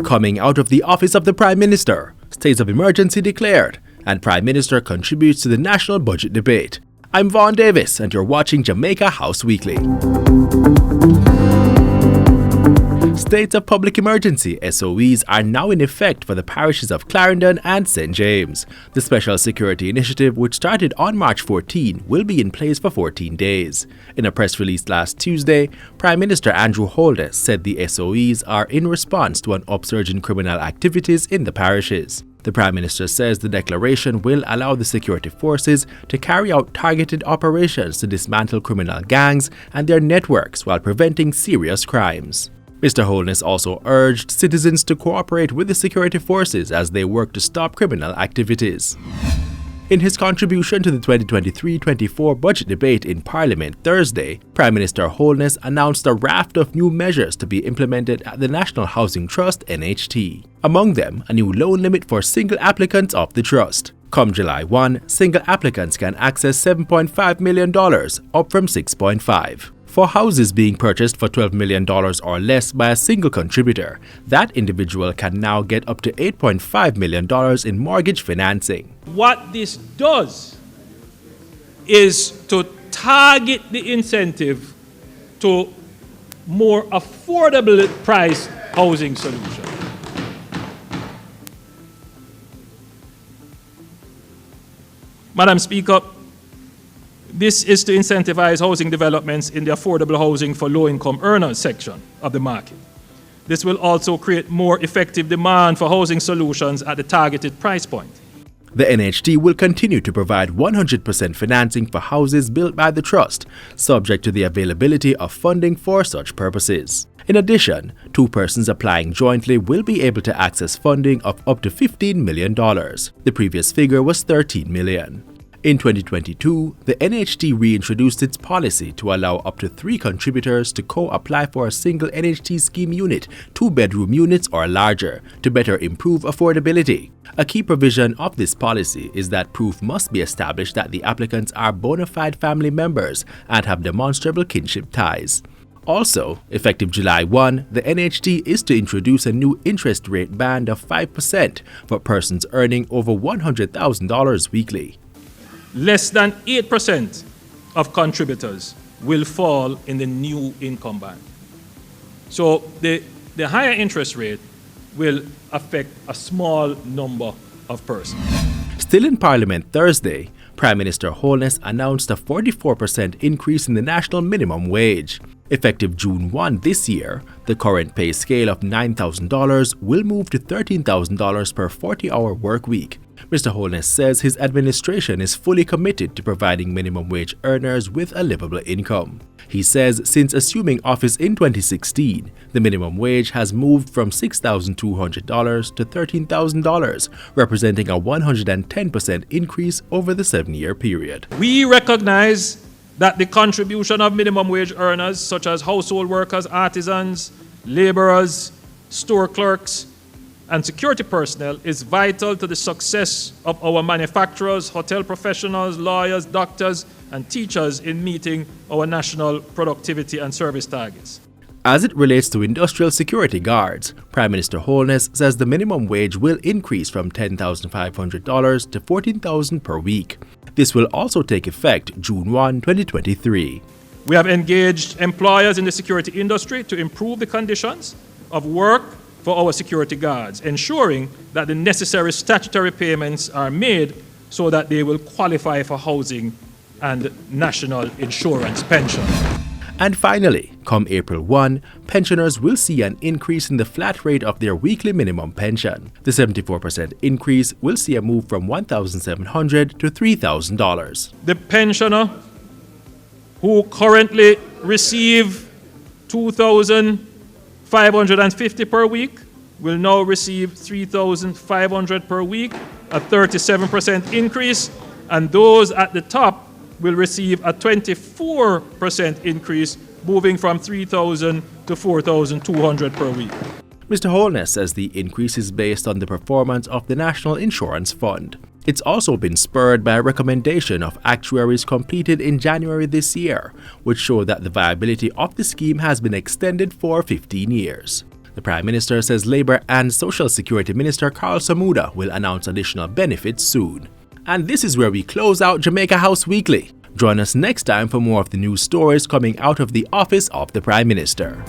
Coming out of the office of the Prime Minister, state of emergency declared, and Prime Minister contributes to the national budget debate. I'm Vaughn Davis, and you're watching Jamaica House Weekly. States of public emergency (SOEs) are now in effect for the parishes of Clarendon and St. James. The Special Security Initiative, which started on March 14, will be in place for 14 days. In a press release last Tuesday, Prime Minister Andrew Holness said the SOEs are in response to an upsurge in criminal activities in the parishes. The Prime Minister says the declaration will allow the security forces to carry out targeted operations to dismantle criminal gangs and their networks while preventing serious crimes. Mr. Holness also urged citizens to cooperate with the security forces as they work to stop criminal activities. In his contribution to the 2023-24 budget debate in Parliament Thursday, Prime Minister Holness announced a raft of new measures to be implemented at the National Housing Trust (NHT). Among them, a new loan limit for single applicants of the trust. Come July 1, single applicants can access $7.5 million, up from $6.5 million. For houses being purchased for $12 million or less by a single contributor, that individual can now get up to $8.5 million in mortgage financing. What this does is to target the incentive to more affordable price housing solutions. Madam Speaker, this is to incentivize housing developments in the affordable housing for low-income earners section of the market. This will also create more effective demand for housing solutions at the targeted price point. The NHT will continue to provide 100% financing for houses built by the Trust, subject to the availability of funding for such purposes. In addition, two persons applying jointly will be able to access funding of up to $15 million. The previous figure was $13 million. In 2022, the NHT reintroduced its policy to allow up to 3 contributors to co-apply for a single NHT scheme unit, 2-bedroom units or larger, to better improve affordability. A key provision of this policy is that proof must be established that the applicants are bona fide family members and have demonstrable kinship ties. Also, effective July 1, the NHT is to introduce a new interest rate band of 5% for persons earning over $100,000 weekly. Less than 8% of contributors will fall in the new income band. So the higher interest rate will affect a small number of persons. Still in Parliament Thursday, Prime Minister Holness announced a 44% increase in the national minimum wage. Effective June 1 this year, the current pay scale of $9,000 will move to $13,000 per 40-hour work week. Mr. Holness says his administration is fully committed to providing minimum wage earners with a livable income. He says since assuming office in 2016, the minimum wage has moved from $6,200 to $13,000, representing a 110% increase over the 7-year period. We recognize that the contribution of minimum wage earners such as household workers, artisans, laborers, store clerks, and security personnel is vital to the success of our manufacturers, hotel professionals, lawyers, doctors, and teachers in meeting our national productivity and service targets. As it relates to industrial security guards, Prime Minister Holness says the minimum wage will increase from $10,500 to $14,000 per week. This will also take effect June 1, 2023. We have engaged employers in the security industry to improve the conditions of work for our security guards, ensuring that the necessary statutory payments are made so that they will qualify for housing and national insurance pension. And finally, come April 1, pensioners will see an increase in the flat rate of their weekly minimum pension. The 74% increase will see a move from $1,700 to $3,000. The pensioner who currently receive $2,550 per week will now receive $3,500 per week, a 37% increase, and those at the top will receive a 24% increase, moving from $3,000 to $4,200 per week. Mr. Holness says the increase is based on the performance of the National Insurance Fund. It's also been spurred by a recommendation of actuaries completed in January this year, which show that the viability of the scheme has been extended for 15 years. The Prime Minister says Labour and Social Security Minister Carl Samuda will announce additional benefits soon. And this is where we close out Jamaica House Weekly. Join us next time for more of the news stories coming out of the office of the Prime Minister.